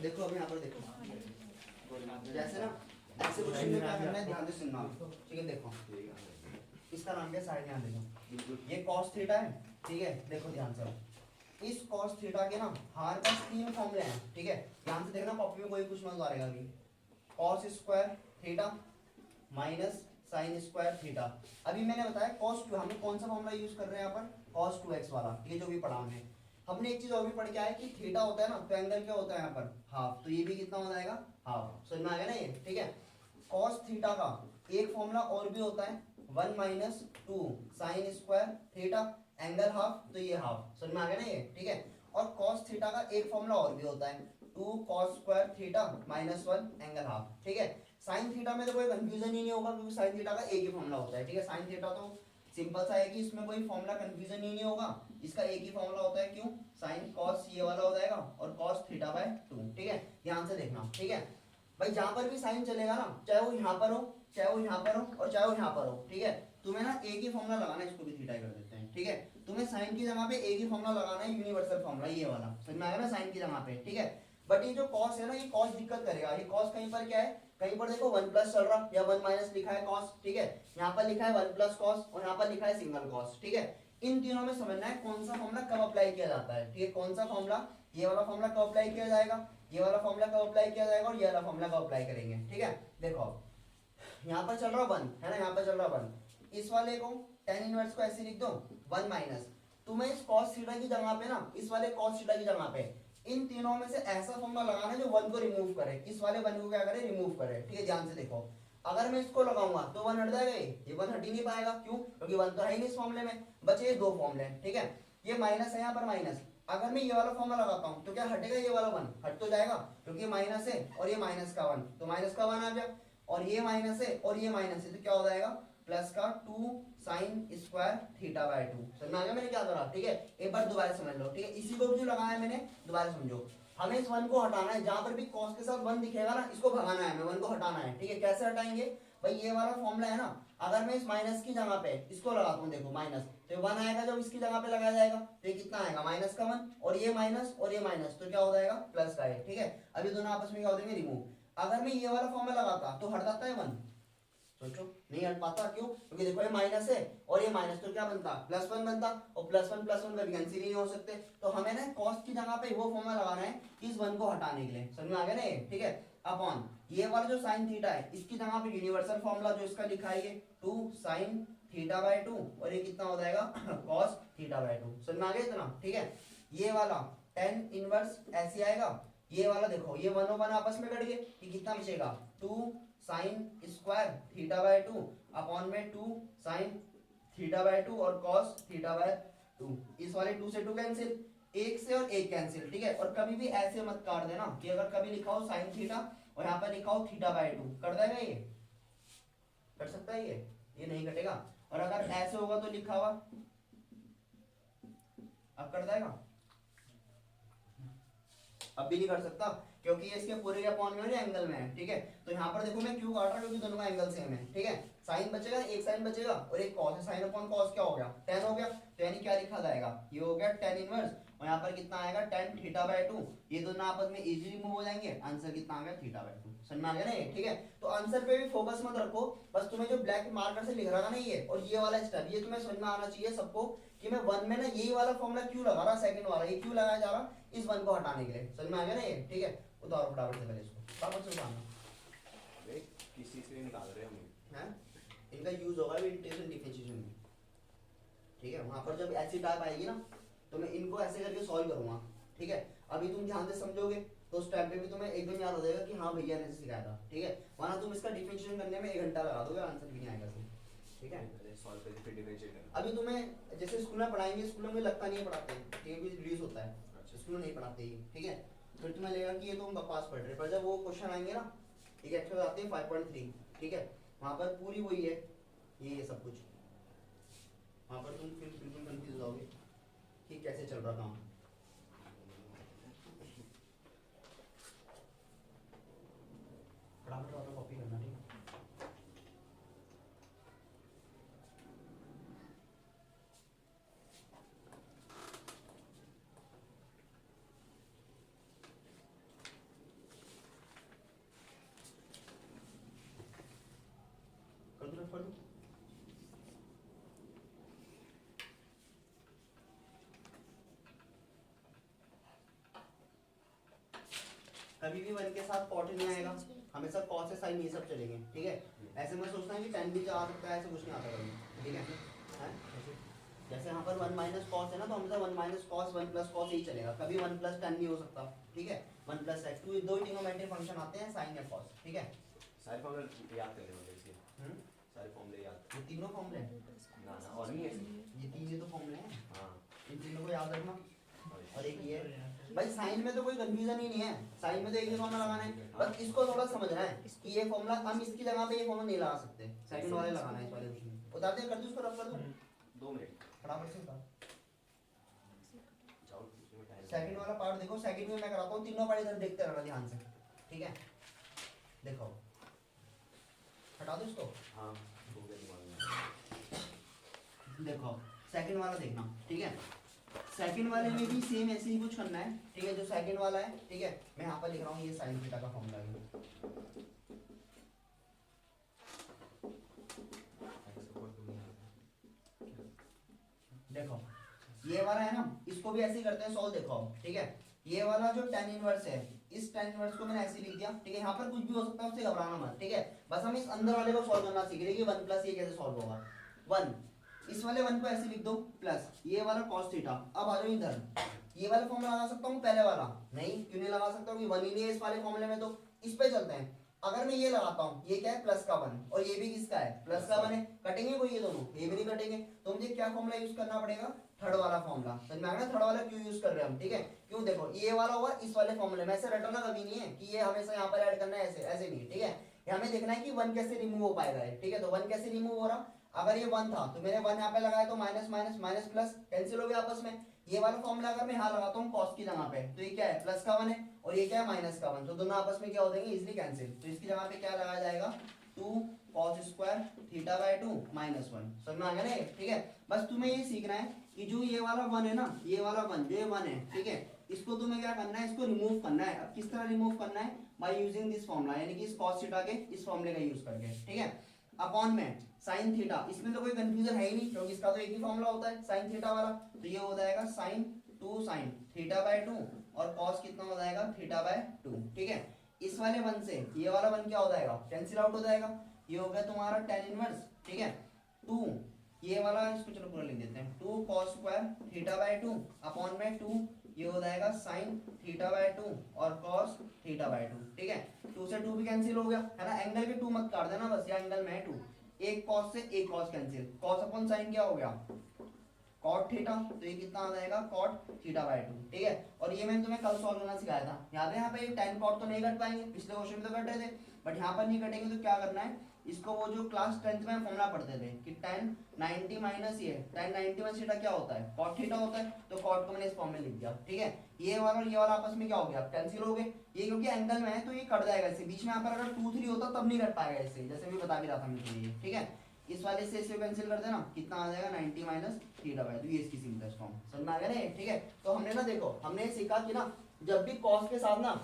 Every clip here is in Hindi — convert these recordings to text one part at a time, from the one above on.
देखो अभी यहाँ पर देखो, जैसे ना ऐसे क्वेश्चन में क्या करना है, ध्यान से सुनना, ठीक है। देखो इसका नाम क्या, साइड, ध्यान देखो, ये cos थीटा है, ठीक है। देखो ध्यान से, इस cos थीटा के ना हमारे पास तीन फॉर्मूले हैं, ठीक है। ध्यान से देखना, कॉपी में कोई कुछ मत उतारेगा अभी। cos square theta minus sign square theta. अभी मैंने बताया cos 2, हमें कौन सा फॉर्मूला यूज कर रहे हैं यहाँ पर, cos 2x वाला, ये जो भी पढ़ा हमने एक चीज और भी पढ़ के आया कि थीटा होता है ना, तो एंगल क्या होता है यहाँ पर, हाफ। तो ये भी कितना हो जाएगा, हाफ। समझ में आ गया ना ये, ठीक है। cos थीटा का एक फॉर्मूला और भी होता है, 1 minus 2 sign square theta, angle half, तो ये हाफ। समझ में आ गया ना ये, ठीक है। और cos थीटा का एक फॉर्मूला और भी होता है, 2 cos square theta minus 1 angle half, ठीक है। साइन थीटा में तो कोई कंफ्यूजन ही नहीं होगा, क्योंकि साइन थीटा का एक ही फॉर्मूला होता है, ठीक है। साइन थीटा तो सिंपल सा है कि इसमें कोई फॉर्मूला कंफ्यूजन ही नहीं होगा, इसका एक ही फॉर्मूला होता है। क्यों, साइन कॉस ये वाला हो जाएगा और कॉस थीटा बाय 2, ठीक है। ध्यान से देखना, ठीक है भाई, जहां पर भी साइन चलेगा ना, चाहे वो यहाँ पर हो, चाहे वो यहाँ पर हो, और चाहे वो यहाँ पर हो, ठीक है, तुम्हें ना एक ही फॉर्मूला लगाना है, इसको भी थीटा कर देते हैं, ठीक है। तुम्हें साइन की जगह पे एक ही फॉर्मूला लगाना है, यूनिवर्सल फॉर्मूला ये वाला, समझ में आएगा ना, साइन की जगह पे, ठीक है। बट ये जो कॉस है ना, ये कॉस दिक्कत करेगा। ये कॉस कहीं पर क्या है, कहीं पर देखो 1 प्लस चल रहा या 1 माइनस लिखा है कॉस, ठीक है। यहाँ पर लिखा है 1 प्लस कॉस और यहाँ पर लिखा है सिंगल कॉस, ठीक है। इन तीनों में समझना है कौन सा फॉर्मूला कब अप्लाई किया जाता है, ठीक है। कौन सा फॉर्मूला, ये वाला फॉर्मूला कब अप्लाई किया जाएगा, ये वाला फॉर्मूला कब अप्लाई किया जाएगा, और ये वाला फॉर्मूला कब अप्लाई करेंगे, ठीक है। देखो यहाँ पर चल रहा 1 है ना, यहाँ पर चल रहा 1, इस वाले को tan इनवर्स को ऐसे लिख दो 1 माइनस, तुम्हें इस cos थीटा की जगह पे ना, इस वाले cos थीटा की जगह पे इन तीनों में से ऐसा फॉर्मूला लगाना है जो 1 को रिमूव करे, इस वाले 1 को क्या करे, रिमूव करे, ठीक है। ध्यान से देखो, अगर मैं इसको लगाऊंगा तो 1 हट जाएगा, ये 1 हट ही नहीं पाएगा, क्यों, क्योंकि 1 तो है ही नहीं इस फॉर्मूले में, बचे ये दो फॉर्मूले, ठीक है। ये माइनस है यहाँ पर माइनस, अगर मैं ये वाला फॉर्मूला लगाता हूँ तो क्या हटेगा, ये वाला 1 हट तो जाएगा, क्योंकि माइनस है और ये माइनस का 1, तो माइनस का 1 आ गया, और ये माइनस है और ये माइनस है, तो क्या हो जाएगा, प्लस का 2 साइन स्क्वायर थीटा बाय 2। समझ में आ गया मैंने क्या करा, ठीक है। एक बार दोबारा समझ लो, ठीक है, इसी को जो लगाया मैंने, दोबारा समझो। हमें इस 1 को हटाना है, जहां पर भी cos के साथ 1 दिखेगा ना, इसको भगाना है, हमें 1 को हटाना है, ठीक है। कैसे हटाएंगे भाई, ये वाला फॉर्मूला है ना, अगर मैं इस माइनस की जगह पे इसको लगाता हूँ, देखो माइनस, तो 1 आएगा जब इसकी जगह पे लगाया जाएगा, तो ये कितना आएगा, माइनस का 1, और ये माइनस, तो क्या हो जाएगा, प्लस का 1, ठीक है। अभी दोनों आपस में क्या हो जाएंगे, रिमूव। अगर मैं ये वाला फॉर्मूला लगाता तो हट जाता है 1, सोचो नहीं हट पाता, क्यों, क्योंकि देखो ये माइनस है और ये माइनस, तो क्या बनता, प्लस 1 बनता, और प्लस 1 कभी कैंसिल ही नहीं हो सकते। तो हमें ना कॉस की जगह पे वो फॉर्मूला लगाना है इस 1 को हटाने के लिए, समझ में आ गया ना ये, ठीक है। अपॉन ये वाला जो साइन थीटा है, इसकी जगह पे यूनिवर्सल फॉर्मूला जो इसका लिखा है, ये 2 साइन थीटा बाय 2, और ये कितना हो जाएगा कॉस थीटा बाय 2। समझ में आ गया इतना, ठीक है। ये वाला tan इनवर्स ऐसे आएगा, ये वाला देखो, ये 1 और 1 आपस में कट गए, ये कितना बचेगा, 2 sign square theta by 2 upon में 2 साइन थीटा बाय 2 और cos थीटा बाय 2। इस वाले 2 से 2 कैंसिल, एक से और एक कैंसिल, ठीक है। और कभी भी ऐसे मत काट देना कि अगर कभी लिखा हो साइन थीटा और यहाँ पर लिखा हो थीटा बाय 2, कट जाएगा, ये कट सकता है, ये नहीं कटेगा। और अगर ऐसे होगा तो लिखा हुआ अब कट जाएगा, अब भी नहीं कर सकता, क्योंकि ये इसके पूरे अपॉन में एंगल में है, ठीक है। तो यहाँ पर देखो मैं क्यों काट रहा हूँ, क्योंकि दोनों का एंगल सेम है, ठीक है। साइन बचेगा, एक साइन बचेगा और एक कॉस है, साइन अपॉन कॉस क्या हो गया, tan हो गया, तो यानी क्या लिखा जाएगा, ये हो गया tan इनवर्स, और यहाँ पर कितना आएगा tan थीटा बाय 2, ये दोनों आपस में इजीली रिमूव हो जाएंगे, आंसर कितना आ गया, थीटा बाय 2। समझ में आ गया ना ये, ठीक है। तो आंसर पे भी फोकस मत रखो, बस तुम्हें जो ब्लैक मार्कर से लिख रहा था ना ये, और ये वाला स्टेप, ये तुम्हें समझ में आना चाहिए सबको, कि मैं 1 में ना यही वाला फॉर्मूला क्यों लगा रहा, सेकंड वाला ये क्यों लगाया जा रहा, इस 1 को हटाने के लिए। समझ में आ गया ना ये, ठीक है। उतारो फटाफट से पहले इसको, फटाफट से उतारना, किसी से निकाल रहे हम हैं, इनका यूज होगा भी इंटीग्रेशन डिफरेंशिएशन में, ठीक है। वहां पर जब ऐसी टाइप आएगी ना, तो मैं इनको ऐसे करके सॉल्व करूंगा, ठीक है। अभी तुम ध्यान से समझोगे तो उस टाइम पे भी तुम्हें एकदम याद हो जाएगा कि हाँ भैया ने सिखाया था, ठीक है। वरना तुम इसका डिफरेंशिएशन करने में 1 घंटा लगा दोगे, आंसर भी नहीं आएगा सही, ठीक है। सॉल्व करके फिर डिफरेंशिएट करना। अभी तुम्हें जैसे स्कूल में पढ़ाएंगे, स्कूल में मुझे लगता नहीं है पढ़ाते, ठीक है, कुछ रिड्यूस होता है, अच्छा स्कूल में नहीं पढ़ाते ये, ठीक है। फिर तुम्हें लगेगा कि ये तो हम बकवास पढ़ रहे हैं, पर जब वो क्वेश्चन आएंगे ना, ठीक है, एक्चुअली आते हैं 5.3, ठीक है, वहां पर पूरी वही है, ये सब कुछ, वहां पर तुम फिर बिल्कुल कंफ्यूज हो जाओगे कि कैसे चल रहा काम। फटाफट वाला कॉपी करना, ठीक है। कभी भी 1 के साथ कॉट नहीं आएगा, हमेशा कॉस से साइन ये सब चलेंगे, ठीक है। ऐसे मैं सोचता हूँ कि tan भी आ सकता है, ऐसे कुछ नहीं आता कभी, ठीक है हैं? जैसे यहाँ पर 1 माइनस कॉस है ना, तो हमेशा 1 माइनस कॉस 1 प्लस कॉस ही चलेगा, कभी 1 प्लस tan नहीं हो सकता, ठीक है। 1 प्लस x, दो ट्रिग्नोमेट्रिक फंक्शन आते हैं साइन या कॉस, ठीक है। सारे फॉर्मूले याद करने होंगे इसके, सारे फॉर्मूले याद। ये तीनों फॉर्मूले हैं ना ना और नहीं है इसके? ये तीन ही तो फॉर्मूले हैं, हाँ इन तीनों को याद रखना। और एक ये भाई साइन में तो कोई कंफ्यूजन ही नहीं है, साइन में तो एक ही फॉर्मूला लगाना है, बस इसको थोड़ा समझना है कि ये फॉर्मूला हम इसकी जगह पे ये फॉर्मूला नहीं लगा सकते, सेकंड वाले लगाना है इस वाले क्वेश्चन में। उतार दे, कर दो, उसको रफ कर दो 2 मिनट फटाफट से उतार। जाओ इसमें टाइम। सेकंड वाला पार्ट देखो, सेकंड में मैं कराता हूँ, तीनों पार्ट इधर देखते रहना ध्यान से, ठीक है। देखो हटा दो इसको, हाँ हो गया दिमाग में। देखो सेकंड वाला देखना, ठीक है। सेकंड वाले में भी सेम ऐसे ही कुछ करना है, ठीक है। जो सेकंड वाला है, ठीक है, मैं यहाँ पर लिख रहा हूँ ये साइन थीटा का फॉर्मूला है। देखो ये वाला है ना, इसको भी ऐसे ही करते हैं सॉल्व, देखो ठीक है। ये वाला जो tan इनवर्स है, इस tan इनवर्स को मैंने ऐसे लिख दिया, ठीक है। यहाँ पर कुछ भी हो सकता है, उससे घबराना मत, ठीक है। बस हम इस अंदर वाले को सॉल्व करना सीख रहे हैं कि 1 प्लस ये कैसे सॉल्व होगा। 1 इस वाले 1 को ऐसे लिख दो प्लस ये वाला cos थीटा। अब आ जाओ इधर, ये वाला फॉर्मूला लगा सकता हूँ पहले वाला? नहीं, क्यों नहीं लगा सकता हूँ कि 1 ही नहीं है इस वाले फॉर्मूले में, तो इस पे चलते हैं। अगर मैं ये लगाता हूँ, ये क्या है प्लस का 1 और ये भी किसका है प्लस का 1 है, कटेंगे कोई ये दोनों? ये भी नहीं कटेंगे, तो मुझे क्या फॉर्मूला यूज करना पड़ेगा? थर्ड वाला फॉर्मूला। समझ में आ गया थर्ड वाला क्यों यूज कर रहे हैं हम, ठीक है। क्यों, देखो ये वाला हुआ इस वाले फॉर्मूले में, ऐसे रटना कभी नहीं है कि ये हमेशा यहाँ पर ऐड करना है, ऐसे ऐसे नहीं, ठीक है। ये हमें देखना है कि 1 कैसे रिमूव हो पाएगा, ठीक है। तो 1 कैसे रिमूव हो रहा, अगर ये 1 था तो मैंने 1 यहाँ पे लगाया तो minus minus minus plus cancel हो गया आपस में। ये वाला फॉर्मूला अगर मैं यहाँ लगाता हूँ cos की जगह पे, तो ये क्या है प्लस का 1 है और ये क्या है माइनस का 1, तो दोनों आपस में क्या हो जाएंगे इजीली कैंसिल। तो इसकी जगह पे क्या लगाया जाएगा 2 cos square theta by 2 minus 1। समझ में आ गया ना, ठीक है। बस तुम्हें ये सीखना है कि जो ये वाला 1 है ना, ये वाला 1 जो ये 1 है, ठीक है, इसको तुम्हें क्या करना है, इसको रिमूव करना है। अब किस तरह रिमूव करना है? बाय यूजिंग दिस फॉर्मूला, यानी कि इस cos थीटा के इस फॉर्मूले का यूज करके, ठीक है। अपॉन में साइन थीटा, इसमें तो कोई कंफ्यूजन है ही नहीं क्योंकि इसका तो एक ही फॉर्मूला होता है साइन थीटा वाला। तो ये हो जाएगा साइन 2 साइन थीटा बाय 2 और cos कितना हो जाएगा थीटा बाय 2, ठीक है। इस वाले 1 से ये वाला 1 क्या हो जाएगा कैंसिल आउट हो जाएगा, ये हो गया तुम्हारा tan इनवर्स, ठीक है। 2 ये वाला इसको चलो पूरा लिख देते हैं, 2 cos square theta by 2 upon में 2 ये हो जाएगा sin थीटा बाय 2 और cos थीटा बाय 2, ठीक है। 2 से 2 भी कैंसिल हो गया है ना, एंगल के 2 मत काट देना बस, या एंगल में है 2, एक cos से एक cos cancel, cos upon sin क्या हो गया cot थीटा, तो ये कितना आ जाएगा cot थीटा बाय 2, ठीक है। और ये मैंने तुम्हें कल सॉल्व करना सिखाया था, याद है। यहाँ पे tan cot तो नहीं कट पाएंगे, पिछले क्वेश्चन में तो कट रहे थे, बट यहाँ पर नहीं कटेंगे। तो क्या करना है, इसको वो जो क्लास 10th में फॉर्मूला पढ़ते थे कि tan 90 माइनस ये tan 90 माइनस थीटा क्या होता है cot थीटा होता है, तो cot को मैंने इस फॉर्म में लिख दिया, ठीक है। ये वाला और ये वाला आपस में क्या हो गया कैंसिल हो गए, ये क्योंकि एंगल में है तो ये कट जाएगा इससे, बीच में यहाँ पर अगर 2 3 होता तब नहीं कट पाएगा इससे, जैसे भी बता भी रहा था मैं तुम्हें, ठीक है। इस वाले से इसे कैंसिल कर देना, कितना आ जाएगा 90 माइनस थीटा बाय 2, ये इसकी सिंपलेस्ट फॉर्म। समझ में आ गया ना, ठीक है। तो हमने ना देखो हमने सीखा कि ना जब भी cos के साथ ना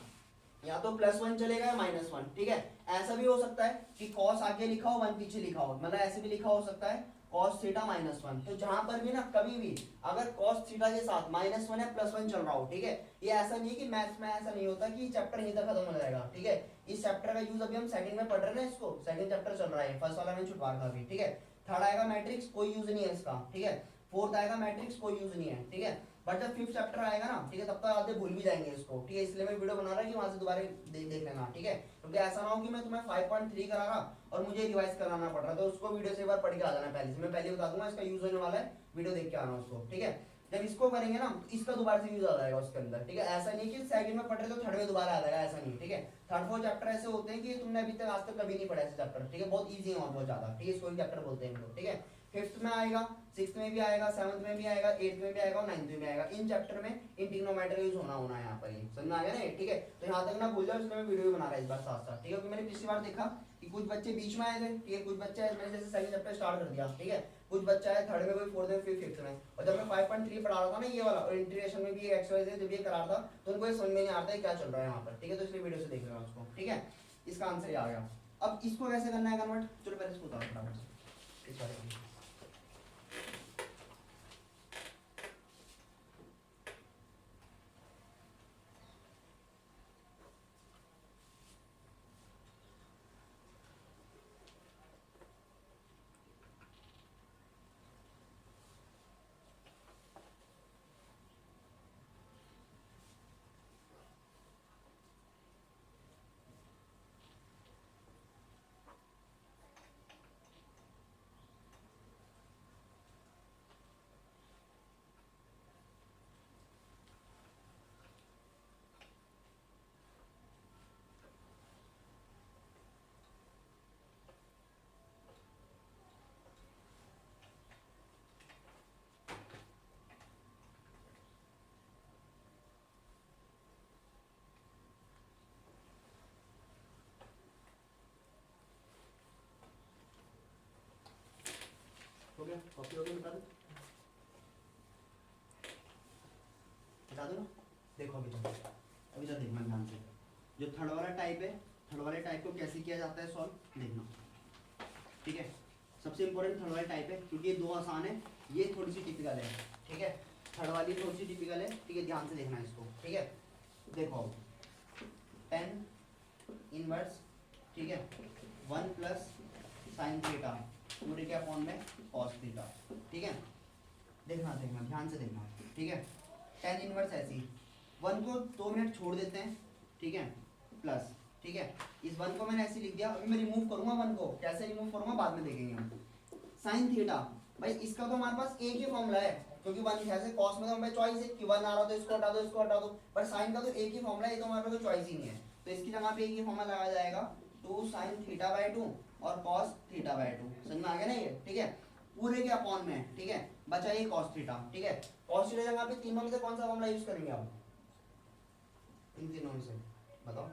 या तो +1 चलेगा या -1, ठीक है। ऐसा भी हो सकता है कि cos आगे लिखा हो 1 पीछे लिखा हो, मतलब ऐसे भी लिखा हो सकता है cos थीटा -1। तो जहां पर भी ना कभी भी अगर cos थीटा के साथ -1 या +1 चल रहा हो, ठीक है, ये ऐसा नहीं है कि मैथ्स में ऐसा नहीं होता कि चैप्टर यहीं तक खत्म हो जाएगा, ठीक है। इस चैप्टर का यूज अभी हम सेकंड में पढ़ रहे हैं ना, इसको सेकंड चैप्टर चल रहा है, फर्स्ट वाला में छुटवा रखा अभी, ठीक है। थर्ड आएगा मैट्रिक्स, कोई यूज नहीं है इसका, ठीक है। फोर्थ आएगा मैट्रिक्स, कोई यूज नहीं है, ठीक है। बट जब फिफ्थ चैप्टर आएगा ना, ठीक है, तब तक आधे भूल भी जाएंगे इसको, ठीक है। इसलिए मैं वीडियो बना रहा है कि वहां से दोबारा देख लेना, ठीक है। क्योंकि ऐसा ना हो कि मैं तुम्हें 5.3 करा रहा और मुझे रिवाइज कराना पड़ रहा, तो उसको वीडियो से एक बार पढ़ के आ जाना पहले से, मैं पहले बता दूंगा इसका यूज होने वाला है, वीडियो देख के आना उसको, ठीक है। जब इसको करेंगे ना इसका दोबारा से यूज आ जाएगा उसके अंदर, ठीक है। ऐसा नहीं कि सेकंड में पढ़ रहे तो थर्ड में दोबारा आ जाएगा, ऐसा नहीं, ठीक है। थर्ड फोर्थ चैप्टर ऐसे होते हैं कि तुमने अभी तक आज तक कभी नहीं पढ़ा ऐसे चैप्टर, ठीक है, बहुत इजी है और बहुत ज्यादा, ठीक है। इसको चैप्टर बोलते हैं इनको, ठीक है। फिफ्थ में आएगा, सिक्स्थ में भी आएगा, सेवंथ में भी आएगा, एट्थ में भी आएगा और नाइन्थ में भी आएगा। इन चैप्टर में इन ट्रिग्नोमेट्री का यूज होना है यहाँ पर, ये समझ में आ गया ना, ठीक है। तो यहाँ तक ना भूल जाओ, इसलिए मैं वीडियो बना रहा है इस बार साथ साथ, ठीक है। क्योंकि मैंने पिछली बार देखा कि कुछ बच्चे बीच में आए थे, ठीक है, कुछ बच्चे मैंने जैसे सेकंड चैप्टर स्टार्ट कर दिया, ठीक है, कुछ बच्चा है थर्ड में, कोई फोर्थ में, फिर फिफ्थ में। और जब मैं 5.3 पढ़ा रहा था ना ये वाला, और इंटीग्रेशन में भी एक एक्सरसाइज जब ये करा रहा था तो उनको ये समझ में नहीं आता है क्या चल रहा है यहाँ पर, ठीक है। तो इसलिए वीडियो से देख लेना उसको, ठीक है। इसका आंसर ये आ गया। अब इसको कैसे करना है कन्वर्ट, चलो पहले इसको बताओ फटाफट इस वाले को। गया, कॉपी हो गया, बता दो ना। देखो अभी तो देखना ध्यान से, जो थर्ड वाला टाइप है, थर्ड वाले टाइप को कैसे किया जाता है सॉल्व देखना, ठीक है। सबसे इंपॉर्टेंट थर्ड वाला टाइप है, क्योंकि ये दो आसान है, ये थोड़ी सी टिपिकल है, ठीक है। थर्ड वाली थोड़ी सी टिपिकल है, ठीक है, ध्यान से देखना इसको, ठीक है। देखो tan इनवर्स, ठीक है, 1 प्लस साइन थीटा पूरे के अपॉन में कॉस थीटा, ठीक है। देखना ध्यान से देखना, ठीक है। tan इनवर्स ऐसी 1 को 2 मिनट छोड़ देते हैं, ठीक है, प्लस, ठीक है। इस 1 को मैंने ऐसे लिख दिया, अभी मैं रिमूव करूंगा 1 को, कैसे रिमूव करूंगा बाद में देखेंगे हम। साइन थीटा, भाई इसका तो हमारे पास एक ही फॉर्मूला है, क्योंकि 1 ऐसे कॉस में तो हमें चॉइस है कि 1 आ रहा तो इसको हटा दो, इसको हटा दो, पर साइन का तो एक ही फॉर्मूला है, ये तो हमारे पास कोई चॉइस ही नहीं है, तो इसकी जगह पे एक ही फॉर्मूला लगाया जाएगा 2 sin θ/2 और cos θ/2, समझ में आ गया ना ये, ठीक है। पूरे के अपॉन में, ठीक है, बचा ये cos थीटा, ठीक है। cos थीटा जगह पे तीनों में से कौन सा फॉर्मूला यूज करेंगे आप, इन तीनों में से बताओ।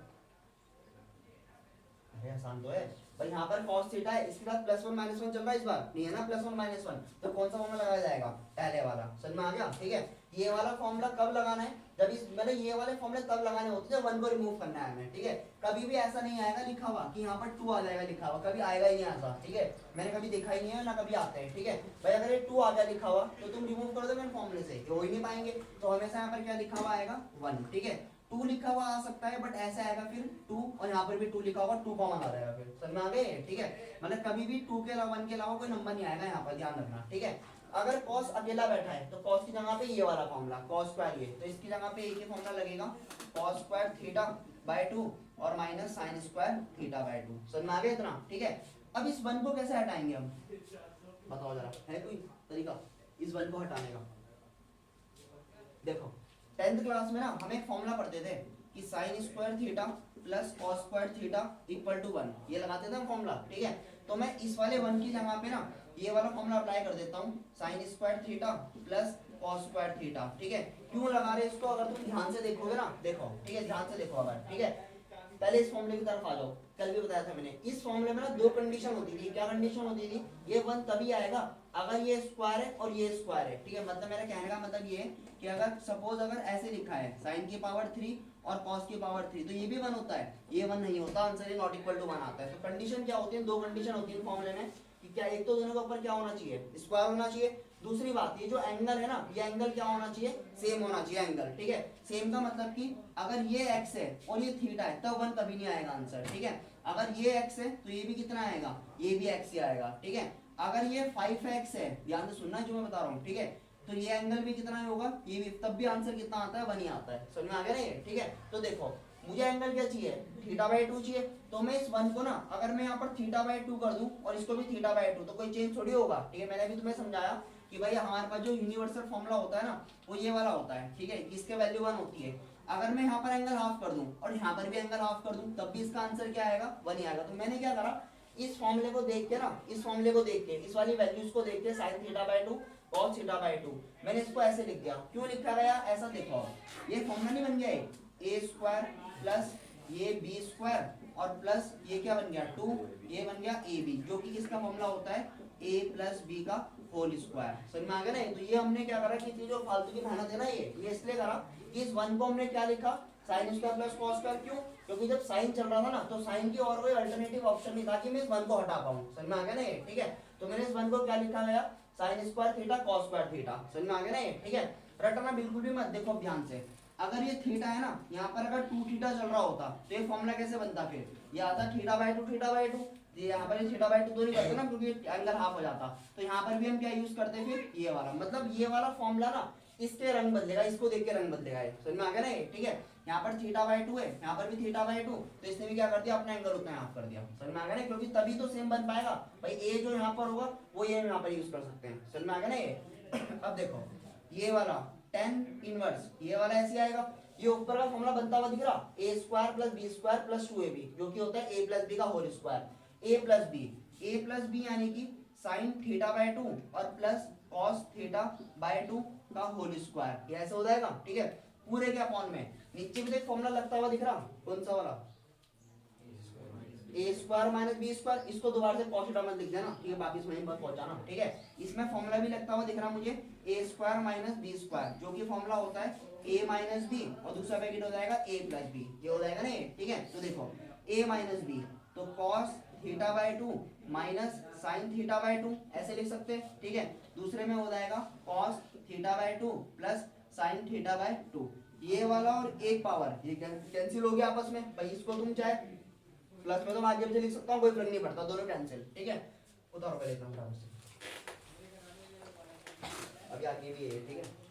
अरे आसान तो है भाई, यहाँ पर cos थीटा है, इसके बाद +1 -1 चल रहा है, इस बार नहीं है ना +1 -1, तो कौन सा फॉर्मूला लगाया जाएगा, पहले वाला, समझ में आ गया, ठीक है। ये वाला फॉर्मूला कब लगाना है, जब इस मैंने ये वाले फॉर्मूले तब लगाने होते हैं जब 1 को रिमूव करना है हमें, ठीक है। कभी भी ऐसा नहीं आएगा लिखा हुआ कि यहाँ पर 2 आ जाएगा लिखा हुआ, कभी आएगा ही नहीं ऐसा, ठीक है। मैंने कभी देखा ही नहीं है ना कभी आते हैं, ठीक है भाई। अगर ये 2 आ गया लिखा हुआ तो तुम रिमूव कर दोगे फॉर्मूले से, हो ही नहीं पाएंगे, तो हमेशा यहाँ पर क्या लिखा हुआ आएगा 1, ठीक है। 2 लिखा हुआ आ सकता है, बट ऐसा आएगा फिर 2, और यहाँ पर भी 2 लिखा होगा, 2 कॉमन आ जाएगा, फिर समझ में आ गए, ठीक है। मतलब कभी भी 2 के अलावा 1 के अलावा कोई नंबर नहीं आएगा यहाँ पर, ध्यान रखना, ठीक है। अगर cos अकेला बैठा है तो cos की जगह पे ये वाला फॉर्मूला cos स्क्वायर, ये तो इसकी जगह पे एक ही फॉर्मूला लगेगा cos स्क्वायर θ/2 और माइनस साइन स्क्वायर θ/2, समझ में आ गया इतना, ठीक है। अब इस 1 को कैसे हटाएंगे हम, बताओ जरा, है कोई तरीका इस 1 को हटाने का। देखो 10th क्लास में ना हम एक फॉर्मूला पढ़ते थे कि sine square theta plus cos square theta equal to 1, ये लगाते थे हम फॉर्मूला, ठीक है। तो मैं इस वाले 1 की जगह पे ना ये वाला फॉर्मूला अप्लाई कर देता हूँ, sign square theta plus cos square theta, ठीक है। क्यों लगा रहे इसको, अगर तुम ध्यान से देखोगे ना, देखो, ठीक है, ध्यान से देखो अगर, ठीक है। पहले इस फॉर्मूले की तरफ आ जाओ, कल भी बताया था मैंने, इस फॉर्मूले में ना 2 कंडीशन होती थी, क्या कंडीशन होती थी, ये 1 तभी आएगा अगर ये स्क्वायर है और ये स्क्वायर है, ठीक है। मतलब मेरा कहने का मतलब ये कि अगर सपोज अगर ऐसे लिखा है साइन की पावर 3 और कॉस की पावर 3, तो ये भी 1 होता है, ये 1 नहीं होता, आंसर नॉट इक्वल टू 1 आता है। तो कंडीशन क्या होती है, 2 कंडीशन होती है फॉर्मूले में कि क्या, एक तो दोनों के ऊपर क्या होना चाहिए, स्क्वायर होना चाहिए, दूसरी बात ये जो एंगल है ना, ये एंगल क्या होना चाहिए, सेम होना चाहिए एंगल, ठीक है। सेम का मतलब कि अगर ये x है और ये थीटा है तब 1 कभी नहीं आएगा आंसर, ठीक है। अगर ये x है तो ये भी कितना आएगा, ये भी x ही आएगा, ठीक है। अगर ये 5x है, ध्यान से सुनना जो मैं बता रहा हूँ, ठीक है, तो ये एंगल भी कितना होगा, ये भी, तब भी आंसर कितना आता है, 1 ही आता है, समझ में आ गया ना ये, ठीक है। तो देखो मुझे एंगल क्या चाहिए, θ/2 चाहिए, तो मैं इस 1 को ना अगर मैं यहाँ पर θ/2 कर दूं और इसको भी θ/2, तो कोई चेंज थोड़ी होगा, ठीक है। मैंने अभी तुम्हें समझाया कि भाई हमारे पास जो यूनिवर्सल फॉर्मूला होता है ना वो ये वाला होता है, ठीक है, इसके वैल्यू 1 होती है। अगर मैं यहाँ पर एंगल हाफ कर दूं और यहाँ पर भी एंगल हाफ कर दूं तब भी इसका आंसर क्या आएगा, 1 ही आएगा। तो मैंने क्या करा, इस फॉर्मूले को देख के ना, इस फॉर्मूले को देख के, इस वाली वैल्यूज को देख के साइन θ/2 cos θ/2 मैंने इसको ऐसे लिख दिया। क्यों लिखा गया ऐसा, देखो ये फॉर्मूला नहीं बन गया है a स्क्वायर प्लस ये b स्क्वायर और प्लस ये क्या बन गया 2, ये बन गया ab, जो कि किसका फॉर्मूला होता है a प्लस b का होल स्क्वायर, समझ में आ गया ना। तो ये हमने क्या करा कि जो फालतू की मेहनत है ना ये इसलिए करा कि इस 1 को हमने क्या लिखा sine square plus cos square, क्यों, क्योंकि जब साइन चल रहा था ना तो साइन की और कोई अल्टरनेटिव ऑप्शन नहीं था कि मैं इस 1 को हटा पाऊं, समझ में आ गया ना ये, ठीक है। तो मैंने इस 1 को क्या लिखा गया, sign square theta cos square theta, समझ में आ गया ना ये, ठीक है। रटना बिल्कुल भी मत, देखो ध्यान से, अगर ये थीटा है ना, यहाँ पर अगर 2 थीटा चल रहा होता तो ये फॉर्मूला कैसे बनता, फिर ये आता θ/2, ये यहाँ पर θ/2 तो नहीं करते ना क्योंकि एंगल हाफ हो जाता, तो यहाँ पर भी हम क्या यूज करते फिर ये वाला, मतलब ये वाला फॉर्मूला ना इसके रंग बदलेगा, इसको देख के रंग बदलेगा, समझ में आ गया ना ये, ठीक है। यहाँ पर θ/2 है, यहाँ पर भी θ/2, तो इसने भी क्या कर दिया, अपना एंगल उतना हाफ कर दिया, समझ में आ गया ना, क्योंकि तभी तो सेम बन पाएगा भाई, ए जो यहाँ पर होगा वो ये यहाँ पर यूज कर सकते हैं, समझ में आ गया ना ये। अब देखो ये वाला tan इनवर्स, ये वाला ऐसे आएगा, ये ऊपर का फॉर्मूला बनता हुआ दिख रहा, a square plus b square plus 2ab, जो कि होता है a प्लस b का whole square, a plus b यानी कि साइन θ/2 और प्लस कॉस θ/2 का होल स्क्वायर, ये ऐसे हो जाएगा, ठीक है, पूरे के अपॉन में। नीचे भी एक फॉर्मूला लगता हुआ दिख रहा, कौन सा वाला, ए स्क्वायर माइनस बी स्क्वायर, इसको दोबारा से कॉस थीटा में लिख देना, ठीक है, बाकी इसमें पर पहुंचाना, ठीक है। इसमें फॉर्मूला भी लगता हुआ दिख रहा मुझे, ए स्क्वायर माइनस बी स्क्वायर, जो कि फॉर्मूला होता है ए माइनस बी और दूसरा ब्रैकेट हो जाएगा ए प्लस बी, ये हो जाएगा ना ये, ठीक है। तो देखो ए माइनस बी, तो cos theta by 2 minus sine theta by 2 ऐसे लिख सकते हैं, ठीक है। दूसरे में हो जाएगा cos theta by 2 plus sine theta by 2, ये वाला और एक पावर ये कैंसिल हो गया आपस में भाई, इसको तुम चाहे प्लस में तो माध्यम से लिख सकता हूँ, कोई फर्क नहीं पड़ता, दोनों कैंसिल, ठीक है। उतारो पहले एकदम फटाफट से, अभी आगे भी है, ठीक है।